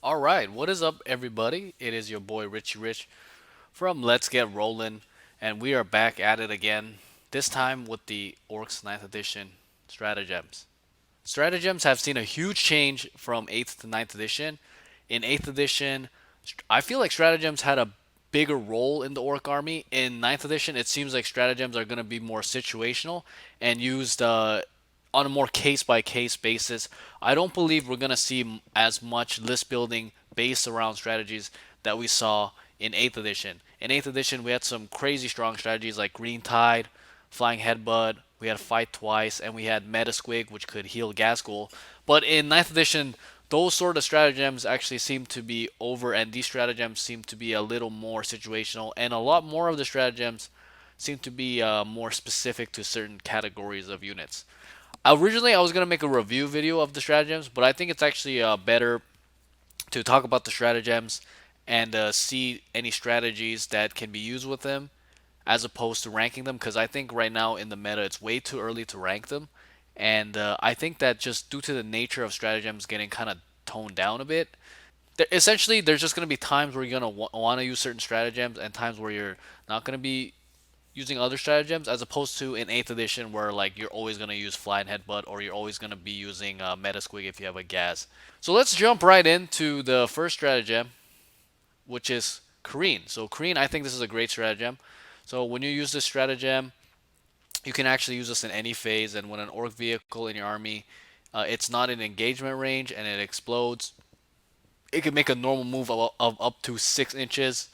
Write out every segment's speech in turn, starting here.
All right, what is up, everybody? It is your boy Richie Rich from Let's Get Rollin', and we are back at it again. This time with the Orks 9th edition Stratagems. Stratagems have seen a huge change from 8th to 9th edition. In 8th edition, I feel like Stratagems had a bigger role in the Orc army. In 9th edition, it seems like Stratagems are going to be more situational and used on a more case by case basis. I don't believe we're going to see as much list building based around strategies that we saw in 8th edition. In 8th edition, we had some crazy strong strategies like Green Tide, Flying Headbutt, we had Fight Twice, and we had Meta Squig, which could heal Gasgul. But in 9th edition, those sort of stratagems actually seem to be over, and these stratagems seem to be a little more situational, and a lot more of the stratagems seem to be more specific to certain categories of units. Originally, I was gonna make a review video of the stratagems, but I think it's actually better to talk about the stratagems and see any strategies that can be used with them as opposed to ranking them, because I think right now in the meta it's way too early to rank them, and I think that just due to the nature of stratagems getting kind of toned down a bit, essentially there's just going to be times where you're going to want to use certain stratagems and times where you're not going to be using other stratagems, as opposed to in 8th edition where like you're always going to use fly and headbutt, or you're always going to be using meta squig if you have a gas. So let's jump right into the first stratagem, which is Kareen. So Kareen, I think this is a great stratagem. So when you use this stratagem, you can actually use this in any phase, and when an orc vehicle in your army, it's not in engagement range and it explodes, it can make a normal move of up to 6 inches.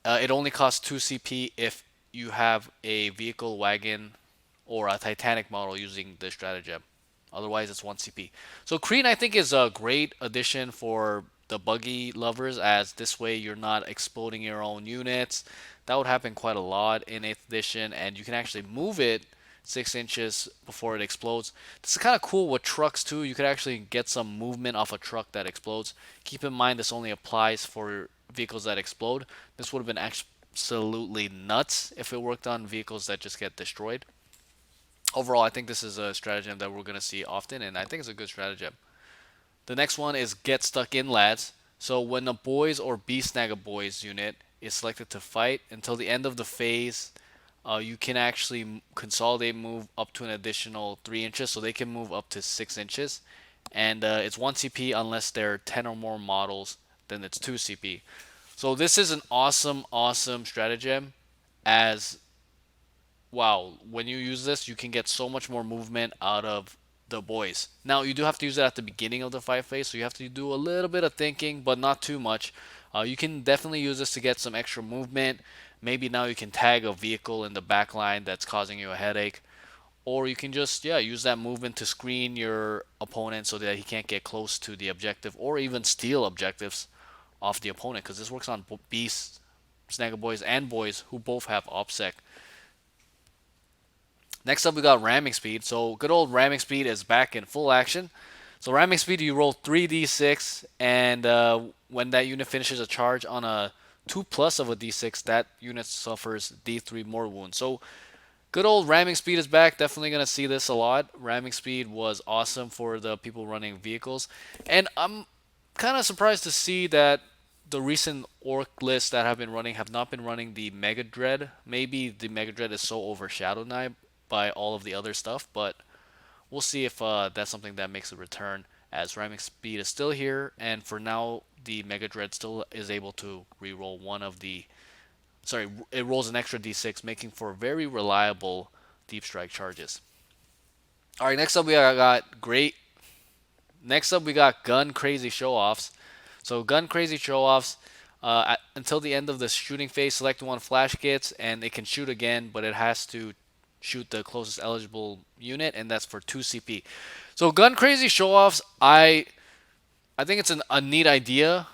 It only costs 2 CP if you have a vehicle, wagon, or a Titanic model using this stratagem. Otherwise, it's 1 CP. So Kreen, I think, is a great addition for the buggy lovers, as this way you're not exploding your own units. That would happen quite a lot in 8th edition, and you can actually move it 6 inches before it explodes. This is kind of cool with trucks too. You could actually get some movement off a truck that explodes. Keep in mind this only applies for vehicles that explode. This would have been absolutely nuts if it worked on vehicles that just get destroyed. Overall, I think this is a stratagem that we're going to see often, and I think it's a good stratagem. The next one is Get Stuck In, lads. So when a boys or beast snag a boys unit is selected to fight until the end of the phase, you can actually consolidate move up to an additional 3 inches, so they can move up to 6 inches. And it's 1 CP unless there are 10 or more models, then it's 2 CP. So this is an awesome, awesome stratagem, as wow, when you use this, you can get so much more movement out of the boys. Now, you do have to use it at the beginning of the fight phase, so you have to do a little bit of thinking, but not too much. You can definitely use this to get some extra movement. Maybe now you can tag a vehicle in the back line that's causing you a headache. Or you can just, yeah, use that movement to screen your opponent so that he can't get close to the objective, or even steal objectives off the opponent, because this works on beasts, snagger boys, and boys who both have OPSEC. Next up, we got ramming speed. So good old ramming speed is back in full action. So ramming speed, you roll 3d6, and when that unit finishes a charge on a 2 plus of a d6, that unit suffers d3 more wounds. So good old ramming speed is back. Definitely gonna see this a lot. Ramming speed was awesome for the people running vehicles, and I'm kind of surprised to see that the recent orc lists that have been running have not been running the Mega Dread. Maybe the Mega Dread is so overshadowed now by all of the other stuff, but we'll see if that's something that makes a return, as ramming speed is still here, and for now the Mega Dread still is able to reroll one of the, sorry, it rolls an extra d6, making for very reliable deep strike charges. All right, next up we got great. Next up we got gun crazy show offs. So gun crazy show offs. Until the end of the shooting phase, select one flash kits, and it can shoot again, but it has to shoot the closest eligible unit, and that's for 2 CP. So gun crazy show offs, I think it's a neat idea.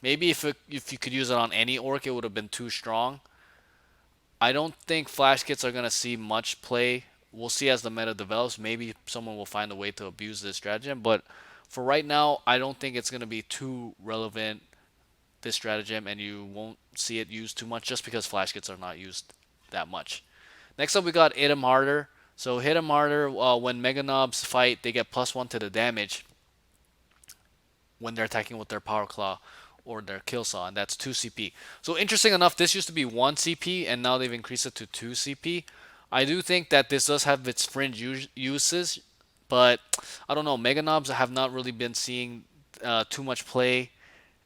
Maybe if you could use it on any orc, it would have been too strong. I don't think flash kits are gonna see much play. We'll see as the meta develops. Maybe someone will find a way to abuse this stratagem, but for right now, I don't think it's gonna be too relevant, this stratagem, and you won't see it used too much just because flash kits are not used that much. Next up, we got Hit 'em Harder. So Hit 'em Harder, when Mega Knobs fight, they get +1 to the damage. when they're attacking with their power claw or their kill saw, and that's 2 CP. So interesting enough, this used to be 1 CP, and now they've increased it to 2 CP. I do think that this does have its fringe uses, but I don't know. Mega Knobs have not really been seeing too much play,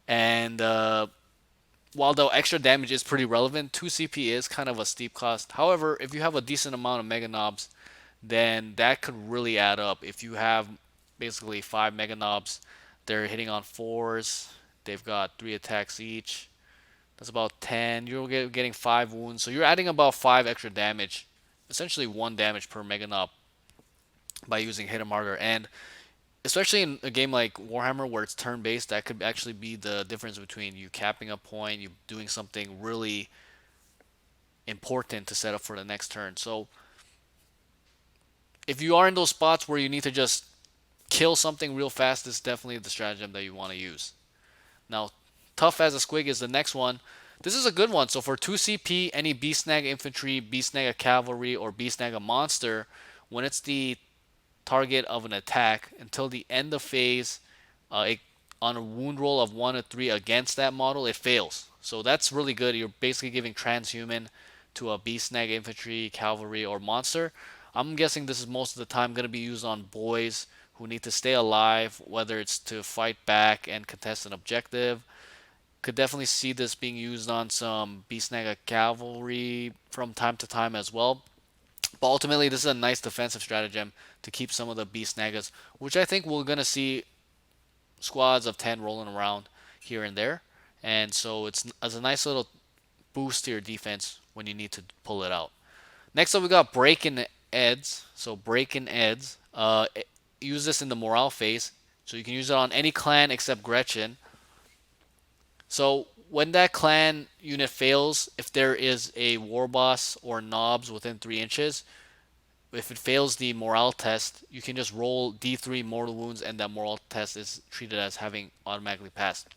and while the extra damage is pretty relevant, 2 CP is kind of a steep cost. However, if you have a decent amount of Mega Knobs, then that could really add up. If you have basically 5 Mega Knobs, they're hitting on 4s, they've got 3 attacks each. That's about 10. You're getting 5 wounds, so you're adding about 5 extra damage. Essentially 1 damage per Mega Knob by using Hit Martyr. And especially in a game like Warhammer where it's turn based, that could actually be the difference between you capping a point, you doing something really important to set up for the next turn. So if you are in those spots where you need to just kill something real fast, this is definitely the stratagem that you want to use. Now, Tough as a Squig is the next one. This is a good one. So for 2 CP, any Beast Snag infantry, Beast Snag a cavalry, or Beast Snag a monster, when it's the target of an attack until the end of phase, on a wound roll of 1 to 3 against that model, it fails. So that's really good. You're basically giving transhuman to a beast snag infantry, cavalry, or monster. I'm guessing this is most of the time going to be used on boys who need to stay alive, whether it's to fight back and contest an objective. Could definitely see this being used on some beast snag cavalry from time to time as well. But ultimately, this is a nice defensive stratagem to keep some of the beast snaggers, which I think we're going to see squads of 10 rolling around here and there. And so it's as a nice little boost to your defense when you need to pull it out. Next up, we got Breaking Eds. So Breaking Eds. Use this in the morale phase. So you can use it on any clan except Gretchen. So when that clan unit fails, if there is a war boss or knobs within 3 inches, if it fails the morale test, you can just roll D3 mortal wounds, and that morale test is treated as having automatically passed.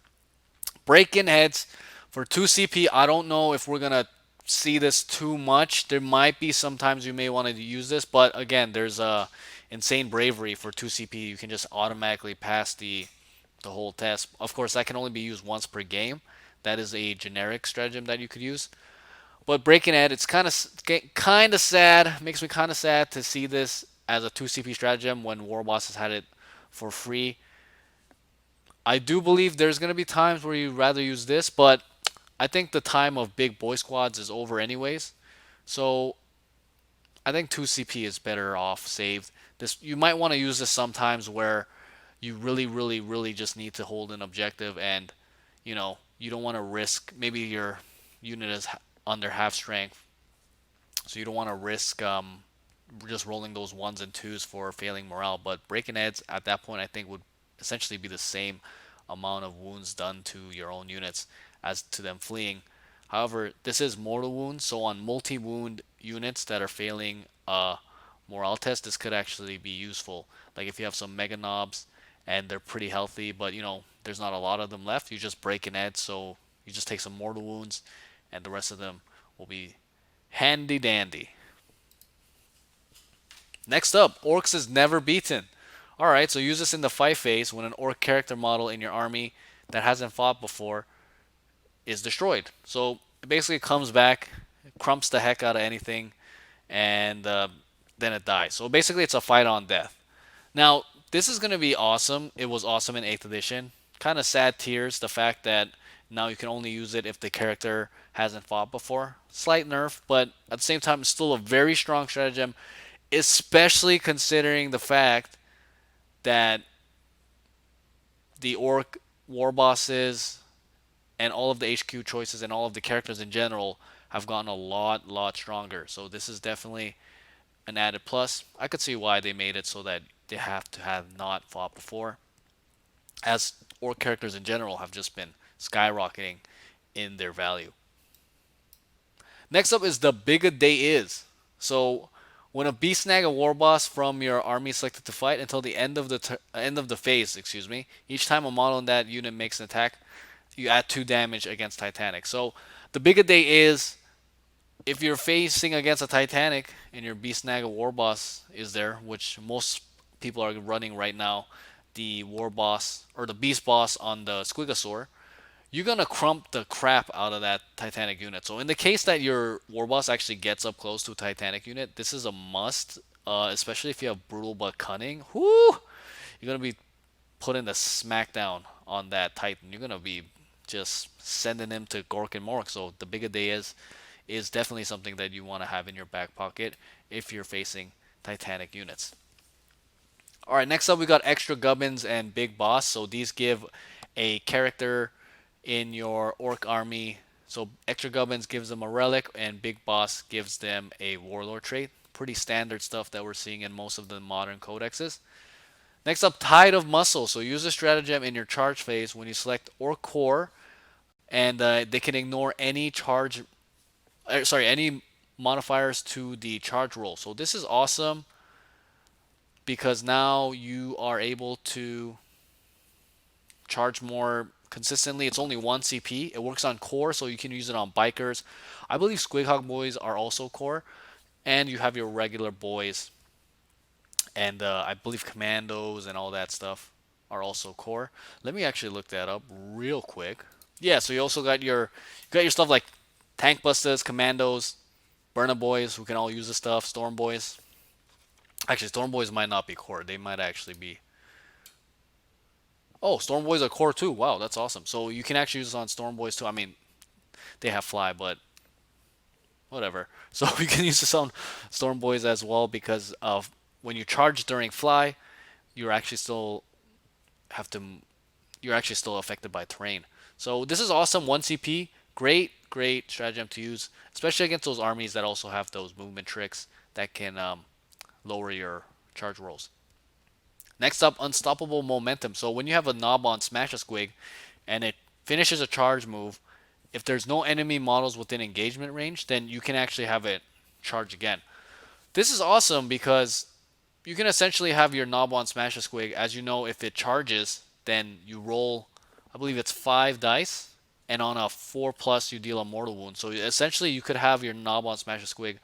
Break-in heads for 2 CP. I don't know if we're gonna see this too much. There might be sometimes you may want to use this, but again, there's insane bravery for 2 CP. You can just automatically pass the whole test. Of course, that can only be used once per game. That is a generic stratagem that you could use. But Breaking Ed, it's kind of sad. Makes me kind of sad to see this as a 2 CP stratagem when War Boss has had it for free. I do believe there's going to be times where you'd rather use this, but I think the time of big boy squads is over anyways. So I think 2 CP is better off saved. This you might want to use this sometimes where you really, really, really just need to hold an objective, and you don't want to risk. Maybe your unit is under half strength, so you don't want to risk just rolling those ones and twos for failing morale. But breaking heads at that point, I think, would essentially be the same amount of wounds done to your own units as to them fleeing. However, this is mortal wounds, so on multi-wound units that are failing a morale test, this could actually be useful. Like if you have some mega knobs and they're pretty healthy, but there's not a lot of them left, you just break an edge, so you just take some mortal wounds, and the rest of them will be handy dandy. Next up, Orks is never beaten. Alright, so use this in the fight phase when an Ork character model in your army that hasn't fought before is destroyed. So it basically comes back, crumps the heck out of anything, and then it dies. So basically, it's a fight on death. Now, this is going to be awesome. It was awesome in 8th edition. Kind of sad tears, the fact that now you can only use it if the character hasn't fought before. Slight nerf, but at the same time, it's still a very strong stratagem, especially considering the fact that the Ork war bosses and all of the HQ choices and all of the characters in general have gotten a lot stronger. So this is definitely an added plus. I could see why they made it so that they have to have not fought before, as Ork characters in general have just been skyrocketing in their value. Next up is the big a day is. So when a beast snag a war boss from your army is selected to fight until the end of the phase, excuse me, each time a model in that unit makes an attack, you add 2 damage against Titanic. So the big a day is, if you're facing against a Titanic and your beast snag a war boss is there, which most people are running right now, the war boss or the beast boss on the Squigosaur, you're gonna crump the crap out of that Titanic unit. So in the case that your war boss actually gets up close to a Titanic unit, this is a must, especially if you have brutal but cunning. Whoo! You're gonna be putting the smackdown on that Titan. You're gonna be just sending him to Gork and Mork. So the Big Day is definitely something that you want to have in your back pocket if you're facing Titanic units. All right, next up we got extra gubbins and big boss. So these give a character in your orc army. So extra gubbins gives them a relic, and big boss gives them a warlord trait. Pretty standard stuff that we're seeing in most of the modern codexes. Next up, Tide of Muscle. So use a stratagem in your charge phase when you select Ork Core, and they can ignore any any modifiers to the charge roll. So this is awesome because now you are able to charge more consistently. It's only 1 CP. It works on core, so you can use it on bikers. I believe Squighog boys are also core, and you have your regular boys, and I believe commandos and all that stuff are also core. Let me actually look that up real quick. Yeah, so you also got your stuff like tank busters, commandos, burner boys who can all use the stuff, storm boys. Actually, storm boys might not be core. They might actually be. Oh, storm boys are core too. Wow, that's awesome. So you can actually use this on storm boys too. I mean, they have fly, but whatever. So you can use this on storm boys as well because of when you charge during fly, you're actually still have to you're actually still affected by terrain. So this is awesome. 1 CP, great stratagem to use, especially against those armies that also have those movement tricks that can lower your charge rolls. Next up, Unstoppable Momentum. So when you have a knob on Smash a Squig and it finishes a charge move, if there's no enemy models within engagement range, then you can actually have it charge again. This is awesome because you can essentially have your knob on Smash a Squig. As you know, if it charges, then you roll, I believe it's 5 dice, and on a 4 plus, you deal a mortal wound. So essentially, you could have your knob on Smash a Squig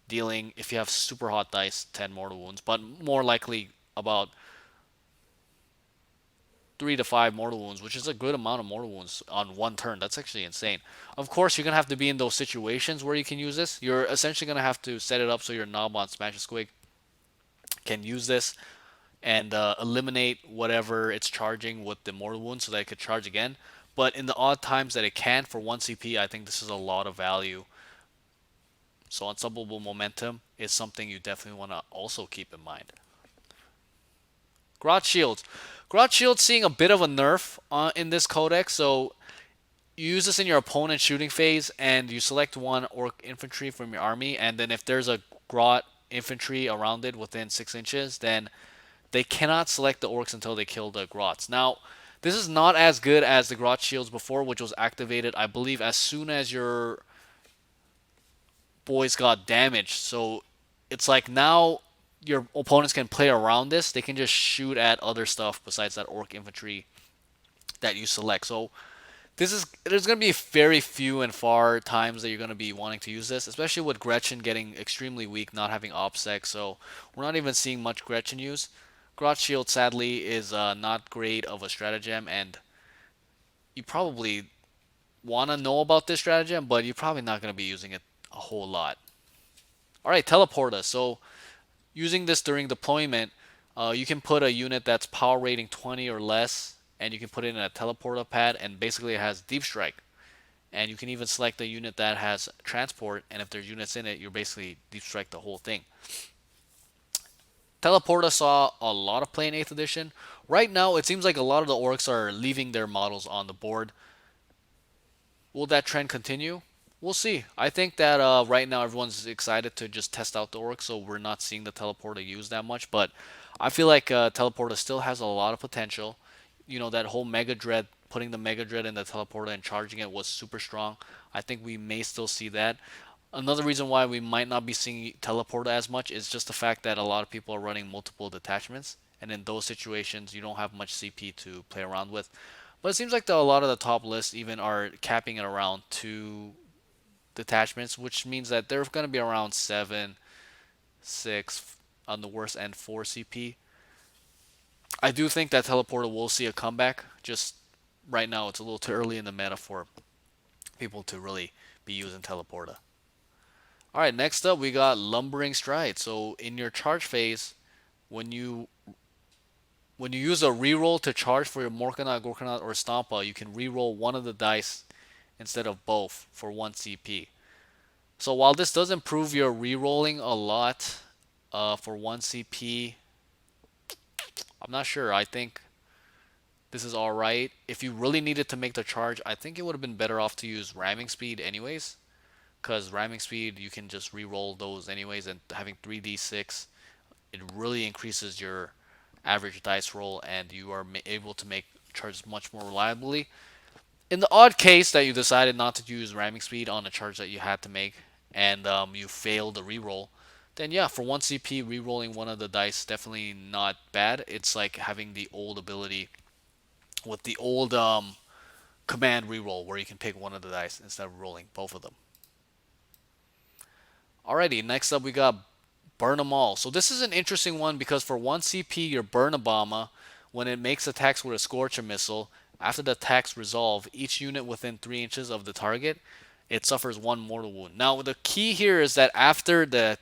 dealing, if you have super hot dice, 10 mortal wounds, but more likely about 3 to 5 mortal wounds, which is a good amount of mortal wounds on one turn. That's actually insane. Of course, you're gonna have to be in those situations where you can use this. You're essentially gonna have to set it up so your knob on Smash a Squig can use this and eliminate whatever it's charging with the mortal wound so that it could charge again. But in the odd times that it can for 1 CP, I think this is a lot of value. So unstoppable momentum is something you definitely want to also keep in mind. Grot Shields. Grot Shields seeing a bit of a nerf in this codex, so you use this in your opponent's shooting phase and you select one Ork infantry from your army, and then if there's a Grot infantry around it within 6 inches, then they cannot select the Orks until they kill the Grots. Now, this is not as good as the Grot Shields before, which was activated, I believe, as soon as your boys got damaged. So it's like now your opponents can play around this. They can just shoot at other stuff besides that Ork infantry that you select. So there's going to be very few and far times that you're going to be wanting to use this, especially with Gretchen getting extremely weak, not having OPSEC. So we're not even seeing much Gretchen use. Grot Shield, sadly, is not great of a stratagem, and you probably want to know about this stratagem, but you're probably not going to be using it a whole lot. All right, Teleporta. So using this during deployment, you can put a unit that's power rating 20 or less, and you can put it in a Teleporta pad, and basically it has Deep Strike. And you can even select a unit that has transport, and if there's units in it, you're basically Deep Strike the whole thing. Teleporta saw a lot of play in 8th edition. Right now, it seems like a lot of the orcs are leaving their models on the board. Will that trend continue? We'll see. I think that right now everyone's excited to just test out the orcs, so we're not seeing the Teleporta used that much. But I feel like Teleporta still has a lot of potential. You know, that whole Mega Dread, putting the Mega Dread in the Teleporta and charging it was super strong. I think we may still see that. Another reason why we might not be seeing Teleporta as much is just the fact that a lot of people are running multiple detachments, and in those situations, you don't have much CP to play around with. But it seems like a lot of the top lists even are capping it around 2 detachments, which means that they're going to be around 7, 6, on the worst end 4 CP. I do think that teleporter will see a comeback. Just right now, it's a little too early in the meta for people to really be using teleporter. All right, next up we got lumbering stride. So in your charge phase, when you when you use a reroll to charge for your Morkanaut, Gorkanaut, or Stompa, you can reroll one of the dice instead of both for 1 CP. So while this does improve your rerolling a lot for 1 CP, I'm not sure. I think this is alright. If you really needed to make the charge, I think it would have been better off to use ramming speed anyways. Because ramming speed, you can just re-roll those anyways, and having 3d6, it really increases your average dice roll, and you are able to make charges much more reliably. In the odd case that you decided not to use ramming speed on a charge that you had to make, and you failed the re-roll, then yeah, for 1 CP, re-rolling one of the dice definitely not bad. It's like having the old ability with the old command reroll where you can pick one of the dice instead of rolling both of them. Alrighty, next up we got Burn 'em all. So this is an interesting one because for 1 CP, your Burn Obama, when it makes attacks with a Scorcher missile, after the attacks resolve, each unit within 3 inches of the target, it suffers 1 mortal wound. Now the key here is that after the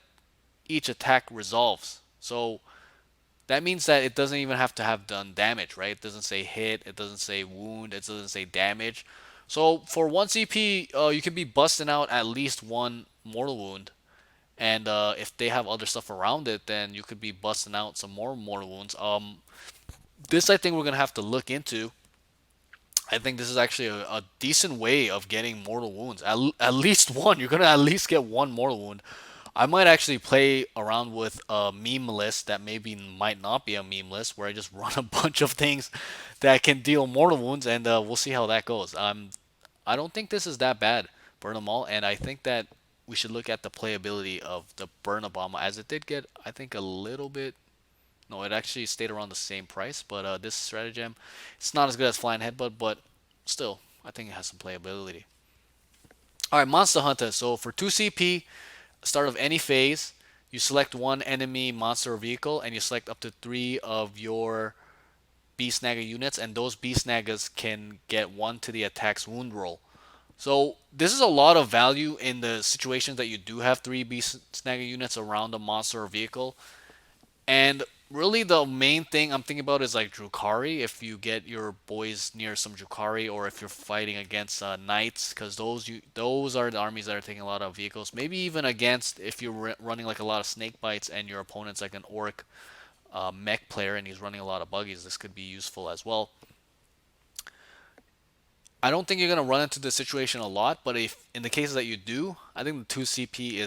each attack resolves. So that means that it doesn't even have to have done damage, right? It doesn't say hit, it doesn't say wound, it doesn't say damage. So for 1 CP, you can be busting out at least 1 mortal wound. And if they have other stuff around it, then you could be busting out some more mortal wounds. This I think we're gonna have to look into. I think this is actually a decent way of getting mortal wounds. At least one. You're gonna at least get 1 mortal wound. I might actually play around with a meme list that maybe might not be a meme list, where I just run a bunch of things that can deal mortal wounds, and we'll see how that goes. I don't think this is that bad, Burn 'em all, and I think that we should look at the playability of the Burn Obama, as it did get, I think, a little bit. No, it actually stayed around the same price, but this stratagem, it's not as good as Flying Headbutt, but still, I think it has some playability. All right, Monster Hunter. So for 2 CP, start of any phase, you select one enemy monster or vehicle, and you select up to 3 of your Beast Snagger units, and those Beast Snaggers can get 1 to the attack's wound roll. So this is a lot of value in the situations that you do have 3 Beast Snagger units around a monster or vehicle. And really the main thing I'm thinking about is like Drukhari, if you get your boys near some Drukhari, or if you're fighting against knights, because those are the armies that are taking a lot of vehicles. Maybe even against, if you're running like a lot of snake bites and your opponent's like an orc mech player and he's running a lot of buggies, this could be useful as well. I don't think you're gonna run into this situation a lot, but if in the cases that you do, I think the 2 CP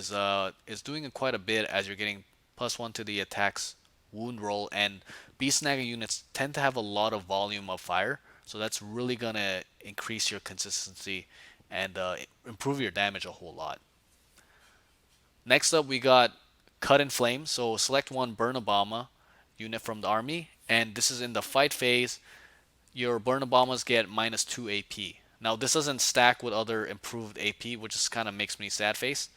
is doing quite a bit, as you're getting +1 to the attack's wound roll, and Beast Snagger units tend to have a lot of volume of fire, so that's really gonna increase your consistency and improve your damage a whole lot. Next up, we got Cut and Flame. So select one Burn Obama unit from the army, and this is in the fight phase. Your Burn Obamas get -2 AP. Now this doesn't stack with other improved AP, which just kind of makes me sad face.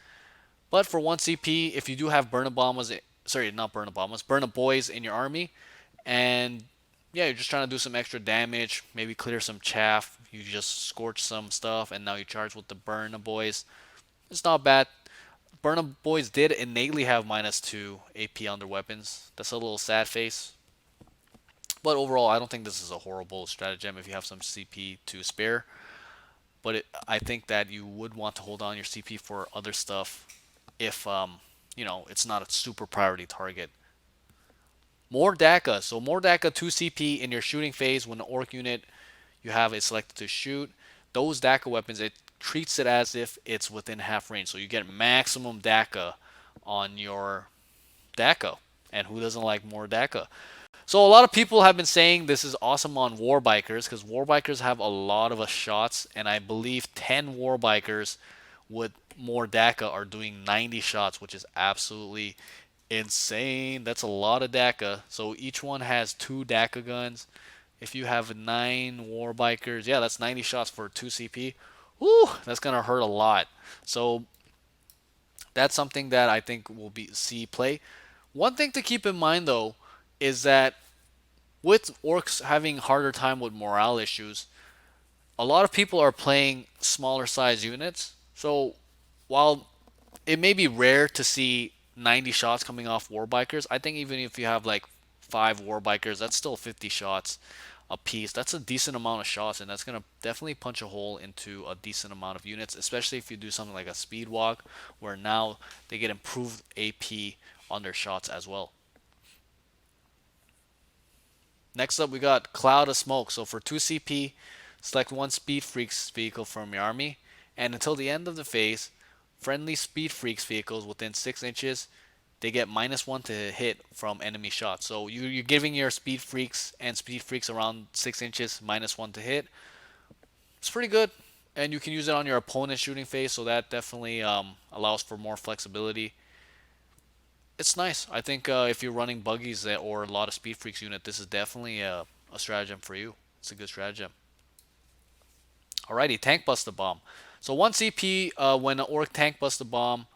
But for 1 CP, if you do have Burn Obamas, sorry, not Burn Obamas, Burn Boys in your army, and yeah, you're just trying to do some extra damage, maybe clear some chaff, you just scorch some stuff, and now you charge with the Burn Boys. It's not bad. Burn Boys did innately have -2 AP on their weapons. That's a little sad face. But overall, I don't think this is a horrible stratagem if you have some CP to spare. But I think that you would want to hold on your CP for other stuff if it's not a super priority target. More DACA. So more DACA 2 CP in your shooting phase. When the Ork unit you have is selected to shoot, those DACA weapons, it treats it as if it's within half range. So you get maximum DACA on your DACA. And who doesn't like more DACA? So a lot of people have been saying this is awesome on war bikers, because war bikers have a lot of shots, and I believe 10 war bikers with more DACA are doing 90 shots, which is absolutely insane. That's a lot of DACA. So each one has 2 DACA guns. If you have 9 war bikers, yeah, that's 90 shots for 2 CP. Woo, that's gonna hurt a lot. So that's something that I think will be see play. One thing to keep in mind though is that with orcs having harder time with morale issues, a lot of people are playing smaller size units. So while it may be rare to see 90 shots coming off war bikers, I think even if you have like 5 war bikers, that's still 50 shots a piece. That's a decent amount of shots, and that's gonna definitely punch a hole into a decent amount of units, especially if you do something like a speed walk, where now they get improved AP on their shots as well. Next up, we got Cloud of Smoke. So for 2 CP, select one Speed Freaks vehicle from your army, and until the end of the phase, friendly Speed Freaks vehicles within 6 inches, they get -1 to hit from enemy shots. So you're giving your Speed Freaks and Speed Freaks around 6 inches -1 to hit. It's pretty good, and you can use it on your opponent's shooting phase, so that definitely allows for more flexibility. It's nice. I think if you're running buggies or a lot of Speed Freaks unit, this is definitely a stratagem for you. It's a good stratagem. Alrighty, Tank Buster Bomb. So 1 CP when an Ork Tank Buster Bomb,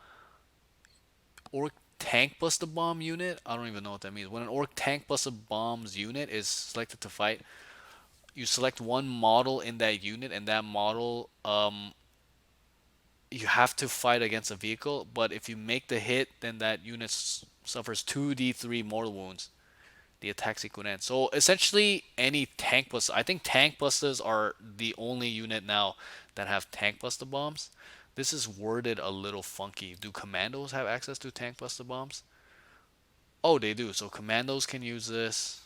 Ork Tank Buster Bomb unit, I don't even know what that means. When an Ork Tank Buster Bombs unit is selected to fight, you select one model in that unit, and that model you have to fight against a vehicle. But if you make the hit, then that unit suffers 2d3 mortal wounds. The attack sequence ends. So essentially, any tank buster. I think tank busters are the only unit now that have tank buster bombs. This is worded a little funky. Do commandos have access to tank buster bombs? Oh, they do. So commandos can use this.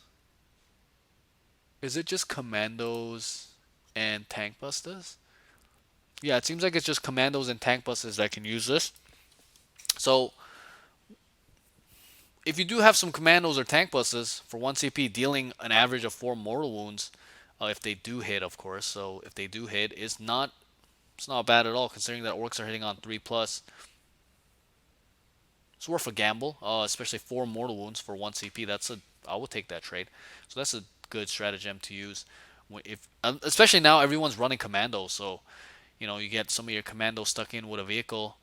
Is it just commandos and tank busters? Yeah, it seems like it's just commandos and tank busters that can use this. So if you do have some commandos or tank busters for 1 CP dealing an average of 4 mortal wounds, if they do hit, of course. So if they do hit, it's not bad at all considering that orcs are hitting on 3 plus. It's worth a gamble, especially 4 mortal wounds for 1 CP. I would take that trade. So that's a good stratagem to use. If especially now everyone's running commandos, so you get some of your commandos stuck in with a vehicle,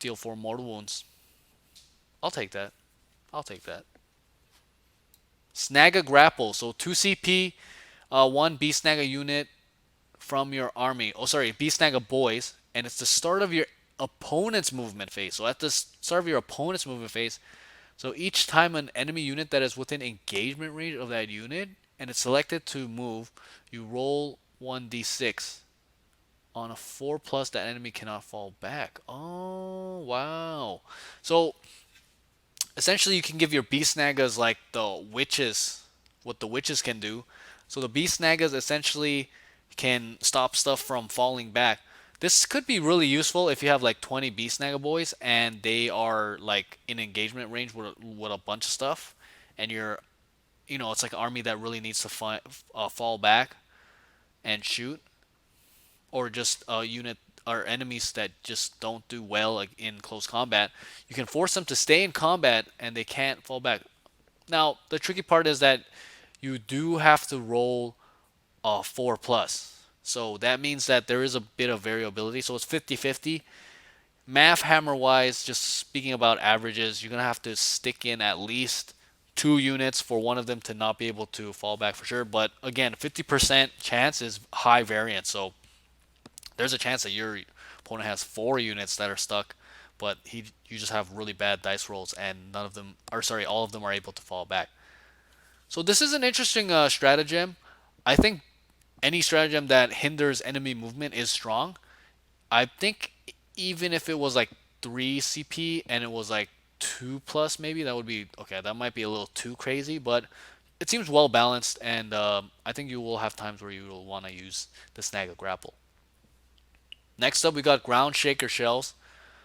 deal 4 mortal wounds. I'll take that. I'll take that. Snag a grapple. So 2 CP, 1 B snag a unit from your army. Oh, sorry, B snag a boys, and it's the start of your opponent's movement phase. So at the start of your opponent's movement phase, so each time an enemy unit that is within engagement range of that unit and it's selected to move, you roll 1d6. On a 4 plus, that enemy cannot fall back. Oh, wow. So essentially you can give your beast snaggers like the witches, what the witches can do. So the beast snaggers essentially can stop stuff from falling back. This could be really useful if you have like 20 beast snagger boys and they are like in engagement range with a bunch of stuff, and it's like an army that really needs to fall back and shoot, or just a unit or enemies that just don't do well like in close combat. You can force them to stay in combat and they can't fall back. Now the tricky part is that you do have to roll a 4 plus, so that means that there is a bit of variability, so it's 50-50. Math hammer wise, just speaking about averages, you're gonna have to stick in at least 2 units for one of them to not be able to fall back for sure. But again, 50% chance is high variance, so there's a chance that your opponent has 4 units that are stuck, but you just have really bad dice rolls and none of them, or sorry, all of them are able to fall back. So this is an interesting stratagem. I think any stratagem that hinders enemy movement is strong. I think even if it was like 3 CP and it was like 2 plus, maybe that would be okay. That might be a little too crazy, but it seems well balanced, and I think you will have times where you will want to use the snag of grapple. Next up, we got ground shaker shells.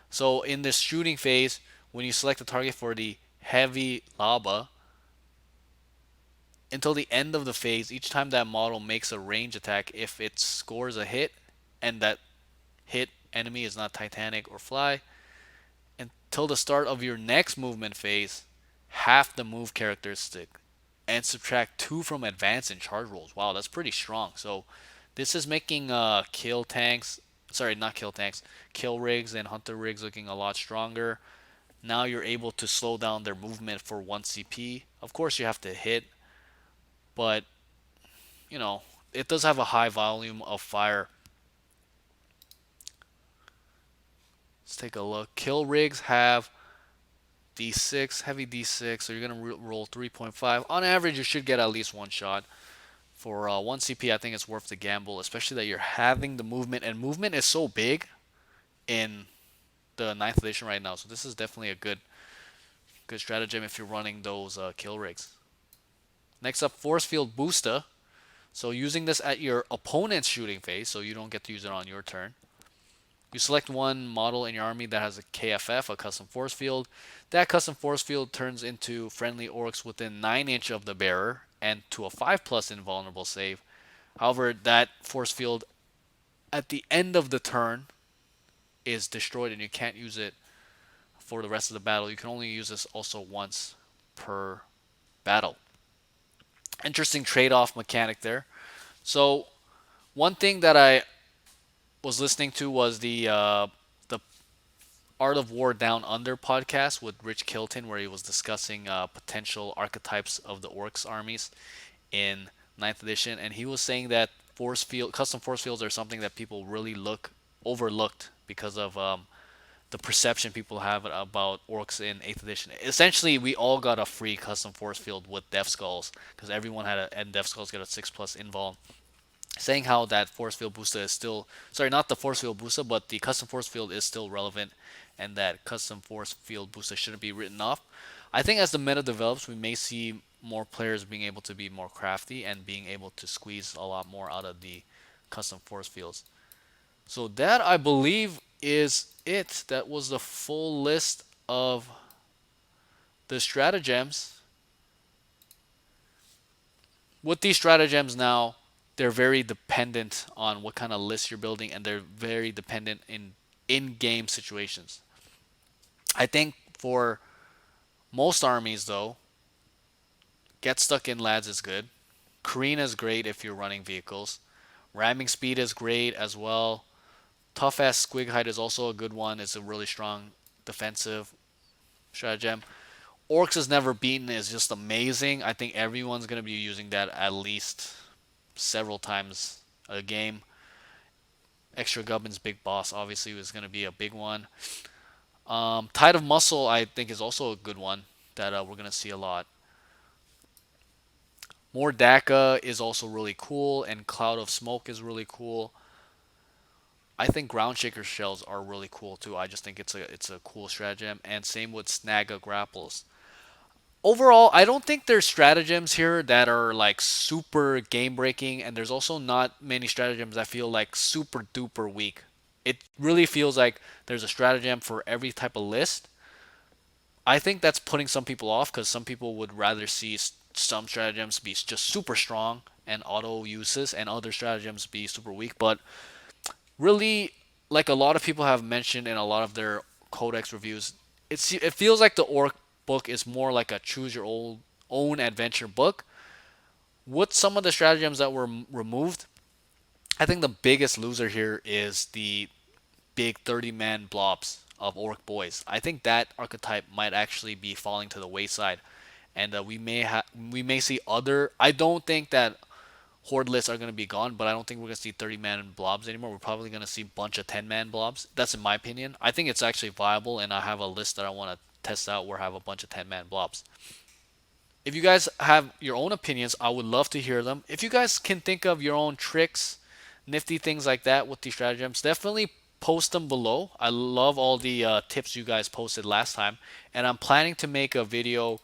So in this shooting phase, when you select a target for the heavy lava, until the end of the phase, each time that model makes a range attack, if it scores a hit and that hit enemy is not Titanic or fly, until the start of your next movement phase, half the move characteristic and subtract 2 from advance and charge rolls. Wow, that's pretty strong. So this is making kill tanks, sorry, not kill tanks, kill rigs and hunter rigs looking a lot stronger. Now you're able to slow down their movement for 1 CP. Of course, you have to hit. but you know, it does have a high volume of fire. Let's take a look. Kill rigs have D6, heavy D6, so you're gonna roll 3.5. On average, you should get at least one shot. For 1 CP, I think it's worth the gamble, especially that you're having the movement, and movement is so big in the ninth edition right now. So this is definitely a good stratagem if you're running those kill rigs. Next up, force field booster. So using this at your opponent's shooting phase, so you don't get to use it on your turn. You select one model in your army that has a KFF, a custom force field. That custom force field turns into friendly orcs within 9 inch of the bearer and to a 5 plus invulnerable save. However, that force field at the end of the turn is destroyed and you can't use it for the rest of the battle. You can only use this also once per battle. Interesting trade-off mechanic there. So one thing that I was listening to was the Art of War Down Under podcast with Rich Kilton, where he was discussing potential archetypes of the Orks armies in ninth edition, and he was saying that custom force fields are something that people really look overlooked because of the perception people have about orcs in 8th edition. Essentially, we all got a free custom force field with Death Skulls because everyone had and Death Skulls got a 6 plus invul. Saying how that force field booster is still, sorry, not the force field booster, but the custom force field is still relevant, and that custom force field booster shouldn't be written off. I think as the meta develops, we may see more players being able to be more crafty and being able to squeeze a lot more out of the custom force fields. So that I believe is it. That was the full list of the stratagems. With these stratagems now, they're very dependent on what kind of list you're building, and they're very dependent in game situations. I think for most armies though, get stuck in lads is good. Careen is great if you're running vehicles. Ramming speed is great as well. Tough ass squig height is also a good one. It's a really strong defensive stratagem. Orks is never beaten is just amazing. I think everyone's gonna be using that at least several times a game. Extra Gubbin's Big Boss obviously was gonna be a big one. Tide of Muscle I think is also a good one that we're gonna see a lot. More Daka is also really cool, and Cloud of Smoke is really cool. I think Ground Shaker shells are really cool too. I just think it's a cool stratagem, and same with Snaga grapples. Overall, I don't think there's stratagems here that are like super game breaking, and there's also not many stratagems that feel like super duper weak. It really feels like there's a stratagem for every type of list. I think that's putting some people off because some people would rather see some stratagems be just super strong and auto uses, and other stratagems be super weak. But really, like a lot of people have mentioned in a lot of their codex reviews, it feels like the Ork book is more like a choose your own adventure book. With some of the stratagems that were removed, I think the biggest loser here is the big 30-man blobs of Ork boys. I think that archetype might actually be falling to the wayside, and we may see other. I don't think that horde lists are going to be gone, but I don't think we're going to see 30-man blobs anymore. We're probably going to see a bunch of 10-man blobs. That's in my opinion. I think it's actually viable, and I have a list that I want to test out where I have a bunch of 10-man blobs. If you guys have your own opinions, I would love to hear them. If you guys can think of your own tricks, nifty things like that with these stratagems, definitely post them below. I love all the tips you guys posted last time, and I'm planning to make a video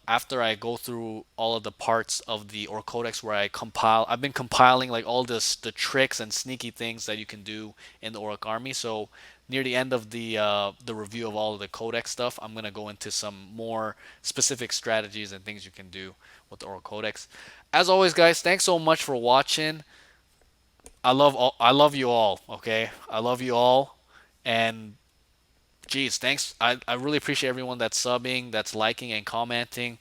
after I go through all of the parts of the Ork Codex where I've been compiling like all the tricks and sneaky things that you can do in the Ork army. So near the end of the review of all of the Codex stuff, I'm gonna go into some more specific strategies and things you can do with the Ork Codex. As always, guys, thanks so much for watching. I love you all. Okay, I love you all, and geez, thanks. I really appreciate everyone that's subbing, that's liking and commenting.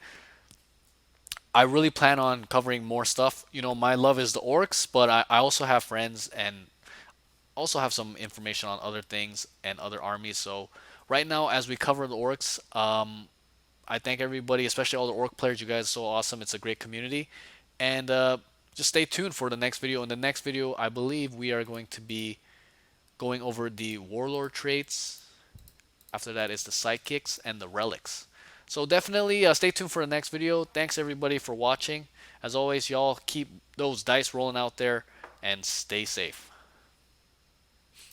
I really plan on covering more stuff. You know, my love is the orcs, but I also have friends and also have some information on other things and other armies. So right now, as we cover the orcs, I thank everybody, especially all the Ork players. You guys are so awesome. It's a great community. And just stay tuned for the next video. In the next video, I believe we are going to be going over the warlord traits. After that is the sidekicks and the relics. So definitely stay tuned for the next video. Thanks everybody for watching. As always, y'all keep those dice rolling out there and stay safe.